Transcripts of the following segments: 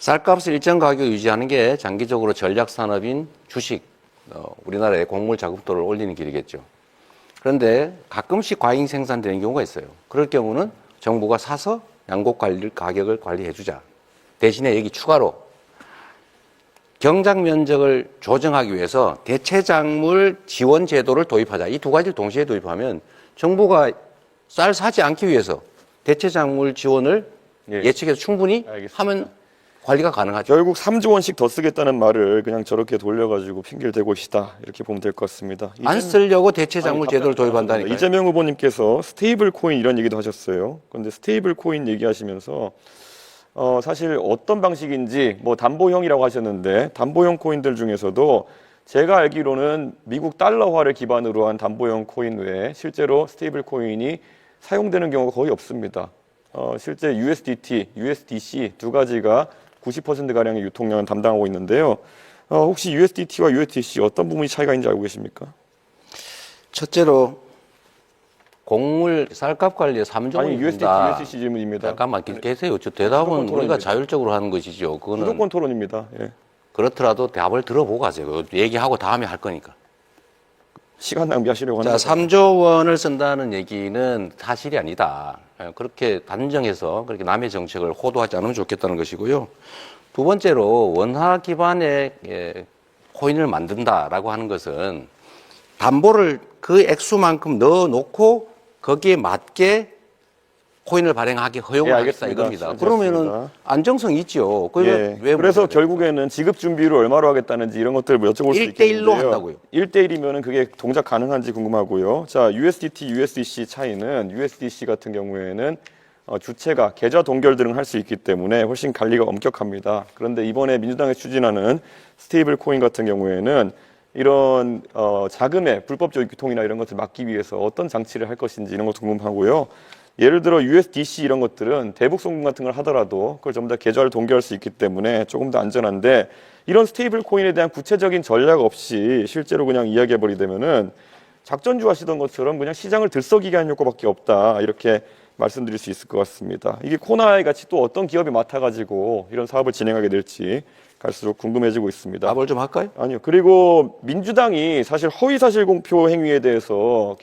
쌀값을 일정 가격 유지하는 게 장기적으로 전략 산업인 주식, 우리나라의 곡물 자급도를 올리는 길이겠죠. 그런데 가끔씩 과잉 생산되는 경우가 있어요. 그럴 경우는 정부가 사서 양곡 가격을 관리해 주자. 대신에 여기 추가로 경작 면적을 조정하기 위해서 대체작물 지원 제도를 도입하자. 이 두 가지를 동시에 도입하면 정부가 쌀 사지 않기 위해서 대체작물 지원을 예측해서 충분히 하면 관리가 가능하죠. 결국 3조 원씩 더 쓰겠다는 말을 그냥 저렇게 돌려가지고 핑계를 대고 있다 이렇게 보면 될 것 같습니다. 안 쓰려고 대체작물 제도를 도입한다니까요. 이재명 후보님께서 스테이블 코인 이런 얘기도 하셨어요. 그런데 스테이블 코인 얘기하시면서 사실 어떤 방식인지 뭐 담보형이라고 하셨는데 담보형 코인들 중에서도 제가 알기로는 미국 달러화를 기반으로 한 담보형 코인 외에 실제로 스테이블 코인이 사용되는 경우가 거의 없습니다. 실제 USDT, USDC 두 가지가 90%가량의 유통량을 담당하고 있는데요. 혹시 USDT와 USDC 어떤 부분이 차이가 있는지 알고 계십니까? 첫째로 곡물 쌀값 관리에 3조 원이 USDT, 든다. USDC 질문입니다. 잠깐만 계세요. 저 대답은 우리가 자율적으로 하는 것이죠. 그거는 무조건 토론입니다. 예. 그렇더라도 답을 들어보고 가세요. 얘기하고 다음에 할 거니까. 시간 낭비하시려고 하는 자, 3조 원을 쓴다는 얘기는 사실이 아니다. 그렇게 단정해서 그렇게 남의 정책을 호도하지 않으면 좋겠다는 것이고요. 두 번째로 원화 기반의 코인을 만든다라고 하는 것은 담보를 그 액수만큼 넣어놓고 거기에 맞게 코인을 발행하게 허용을 하겠다 이겁니다. 그러면은 안정성이 있죠. 그래서 결국에는 지급 준비를 얼마로 하겠다는지 이런 것들을 여쭤볼 수 있겠는데요. 1대1로 한다고요. 1대1이면 그게 동작 가능한지 궁금하고요. 자, USDT, USDC 차이는 USDC 같은 경우에는 주체가 계좌 동결 등을 할 수 있기 때문에 훨씬 관리가 엄격합니다. 그런데 이번에 민주당이 추진하는 스테이블 코인 같은 경우에는 이런 자금의 불법적 유통이나 이런 것을 막기 위해서 어떤 장치를 할 것인지 이런 것도 궁금하고요. 예를 들어 USDC 이런 것들은 대북 송금 같은 걸 하더라도 그걸 전부 다 계좌를 동결할 수 있기 때문에 조금 더 안전한데 이런 스테이블 코인에 대한 구체적인 전략 없이 실제로 그냥 이야기해 버리되면은 작전주 하시던 것처럼 그냥 시장을 들썩이게 하는 효과밖에 없다 이렇게 말씀드릴 수 있을 것 같습니다. 이게 코나이 같이 또 어떤 기업이 맡아가지고 이런 사업을 진행하게 될지 갈수록 궁금해지고 있습니다. 답을 좀 할까요? 아니요. 그리고 민주당이 사실 허위사실 공표에 대해서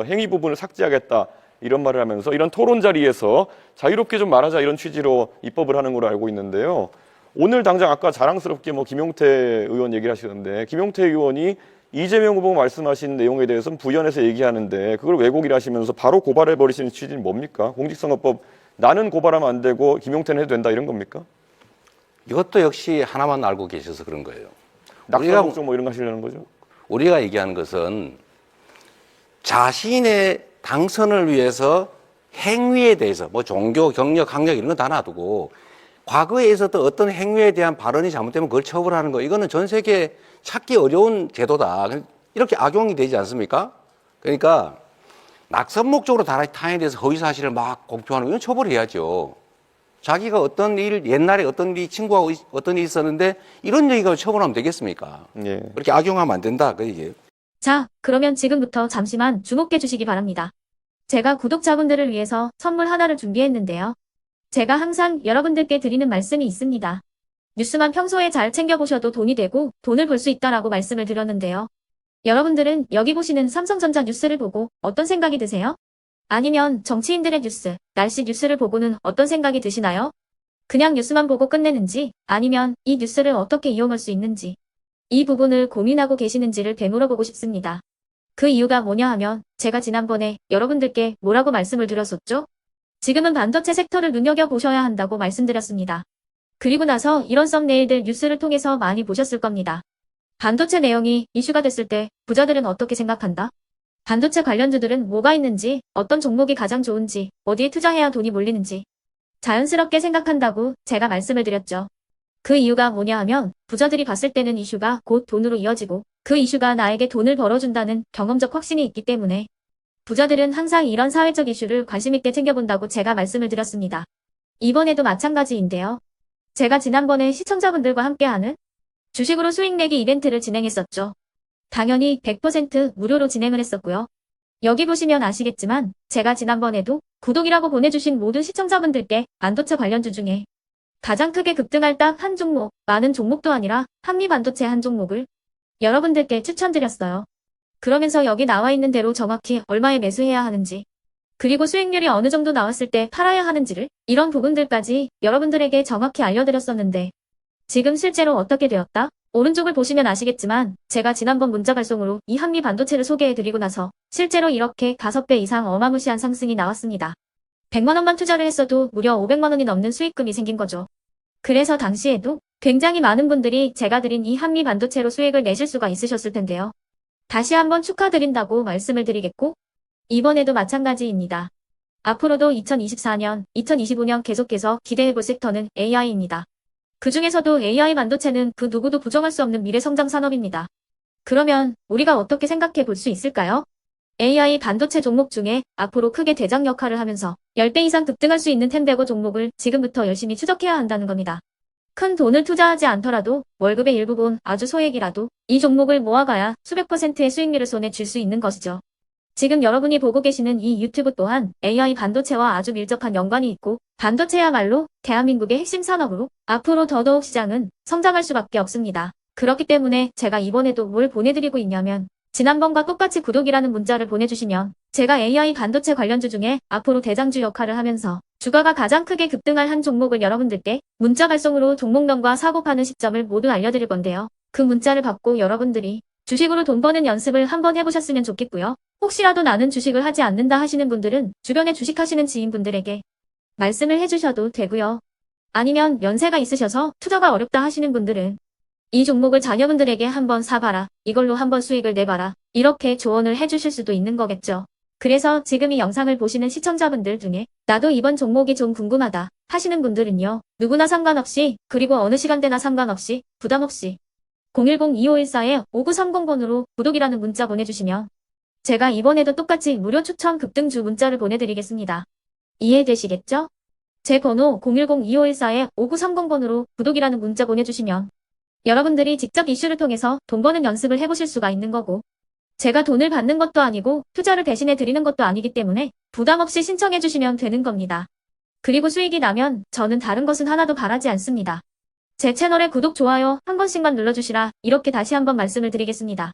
행위 부분을 삭제하겠다 이런 말을 하면서 이런 토론 자리에서 자유롭게 좀 말하자 이런 취지로 입법을 하는 걸로 알고 있는데요. 오늘 당장 아까 자랑스럽게 김용태 의원 얘기를 하시던데 김용태 의원이 이재명 후보 말씀하신 내용에 대해서는 부연해서 얘기하는데 그걸 왜곡이라 하시면서 바로 고발해버리시는 취지는 뭡니까? 공직선거법 나는 고발하면 안 되고 김용태는 해도 된다 이런 겁니까? 이것도 역시 하나만 알고 계셔서 그런 거예요. 낙선 걱정 뭐 이런 거 하시려는 거죠? 우리가 얘기하는 것은 자신의 당선을 위해서 행위에 대해서 뭐 종교, 경력, 학력 이런 거 다 놔두고 과거에 있었던 어떤 행위에 대한 발언이 잘못되면 그걸 처벌하는 거 이거는 전 세계에 찾기 어려운 제도다. 이렇게 악용이 되지 않습니까? 그러니까 낙선 목적으로 타인에 대해서 허위 사실을 막 공표하는 건 처벌해야죠. 자기가 어떤 일, 옛날에 어떤 일, 친구하고 어떤 일이 있었는데 이런 얘기가 처벌하면 되겠습니까? 예. 그렇게 악용하면 안 된다. 그 얘기예요. 자, 그러면 지금부터 잠시만 주목해 주시기 바랍니다. 제가 구독자분들을 위해서 선물 하나를 준비했는데요. 제가 항상 여러분들께 드리는 말씀이 있습니다. 뉴스만 평소에 잘 챙겨보셔도 돈이 되고 돈을 벌 수 있다라고 말씀을 드렸는데요. 여러분들은 여기 보시는 삼성전자 뉴스를 보고 어떤 생각이 드세요? 아니면 정치인들의 뉴스, 날씨 뉴스를 보고는 어떤 생각이 드시나요? 그냥 뉴스만 보고 끝내는지 아니면 이 뉴스를 어떻게 이용할 수 있는지 이 부분을 고민하고 계시는지를 되물어보고 싶습니다. 그 이유가 뭐냐 하면 제가 지난번에 여러분들께 뭐라고 말씀을 드렸었죠? 지금은 반도체 섹터를 눈여겨보셔야 한다고 말씀드렸습니다. 그리고 나서 이런 썸네일들 뉴스를 통해서 많이 보셨을 겁니다. 반도체 내용이 이슈가 됐을 때 부자들은 어떻게 생각한다? 반도체 관련주들은 뭐가 있는지, 어떤 종목이 가장 좋은지, 어디에 투자해야 돈이 몰리는지 자연스럽게 생각한다고 제가 말씀을 드렸죠. 그 이유가 뭐냐 하면 부자들이 봤을 때는 이슈가 곧 돈으로 이어지고 그 이슈가 나에게 돈을 벌어준다는 경험적 확신이 있기 때문에 부자들은 항상 이런 사회적 이슈를 관심있게 챙겨본다고 제가 말씀을 드렸습니다. 이번에도 마찬가지인데요. 제가 지난번에 시청자분들과 함께하는 주식으로 수익 내기 이벤트를 진행했었죠. 당연히 100% 무료로 진행을 했었고요. 여기 보시면 아시겠지만 제가 지난번에도 구독이라고 보내주신 모든 시청자분들께 반도체 관련주 중에 가장 크게 급등할 딱 한 종목, 많은 종목도 아니라 한미반도체 한 종목을 여러분들께 추천드렸어요. 그러면서 여기 나와 있는 대로 정확히 얼마에 매수해야 하는지, 그리고 수익률이 어느 정도 나왔을 때 팔아야 하는지를, 이런 부분들까지 여러분들에게 정확히 알려드렸었는데 지금 실제로 어떻게 되었다? 오른쪽을 보시면 아시겠지만 제가 지난번 문자 발송으로 이 한미 반도체를 소개해드리고 나서 실제로 이렇게 5배 이상 어마무시한 상승이 나왔습니다. 100만 원만 투자를 했어도 무려 500만 원이 넘는 수익금이 생긴 거죠. 그래서 당시에도 굉장히 많은 분들이 제가 드린 이 한미 반도체로 수익을 내실 수가 있으셨을 텐데요. 다시 한번 축하드린다고 말씀을 드리겠고, 이번에도 마찬가지입니다. 앞으로도 2024년, 2025년 계속해서 기대해볼 섹터는 AI입니다. 그 중에서도 AI 반도체는 그 누구도 부정할 수 없는 미래 성장 산업입니다. 그러면 우리가 어떻게 생각해 볼 수 있을까요? AI 반도체 종목 중에 앞으로 크게 대장 역할을 하면서 10배 이상 급등할 수 있는 템베고 종목을 지금부터 열심히 추적해야 한다는 겁니다. 큰 돈을 투자하지 않더라도 월급의 일부분 아주 소액이라도 이 종목을 모아가야 수백 %의 수익률을 손에 쥘 수 있는 것이죠. 지금 여러분이 보고 계시는 이 유튜브 또한 AI 반도체와 아주 밀접한 연관이 있고, 반도체야말로 대한민국의 핵심 산업으로 앞으로 더더욱 시장은 성장할 수밖에 없습니다. 그렇기 때문에 제가 이번에도 뭘 보내드리고 있냐면, 지난번과 똑같이 구독이라는 문자를 보내주시면 제가 AI 반도체 관련주 중에 앞으로 대장주 역할을 하면서 주가가 가장 크게 급등할 한 종목을 여러분들께 문자 발송으로 종목명과 사고 파는 시점을 모두 알려드릴 건데요. 그 문자를 받고 여러분들이 주식으로 돈 버는 연습을 한번 해보셨으면 좋겠고요. 혹시라도 나는 주식을 하지 않는다 하시는 분들은 주변에 주식하시는 지인분들에게 말씀을 해주셔도 되고요. 아니면 연세가 있으셔서 투자가 어렵다 하시는 분들은 이 종목을 자녀분들에게 한번 사봐라, 이걸로 한번 수익을 내봐라, 이렇게 조언을 해주실 수도 있는 거겠죠. 그래서 지금 이 영상을 보시는 시청자분들 중에 나도 이번 종목이 좀 궁금하다 하시는 분들은요, 누구나 상관없이, 그리고 어느 시간대나 상관없이 부담 없이 010-2514-5930번으로 구독이라는 문자 보내주시면 제가 이번에도 똑같이 무료 추천 급등주 문자를 보내드리겠습니다. 이해되시겠죠? 제 번호 010-2514-5930번으로 구독이라는 문자 보내주시면 여러분들이 직접 이슈를 통해서 돈 버는 연습을 해보실 수가 있는 거고, 제가 돈을 받는 것도 아니고 투자를 대신해 드리는 것도 아니기 때문에 부담 없이 신청해 주시면 되는 겁니다. 그리고 수익이 나면 저는 다른 것은 하나도 바라지 않습니다. 제 채널에 구독, 좋아요 한 번씩만 눌러주시라, 이렇게 다시 한번 말씀을 드리겠습니다.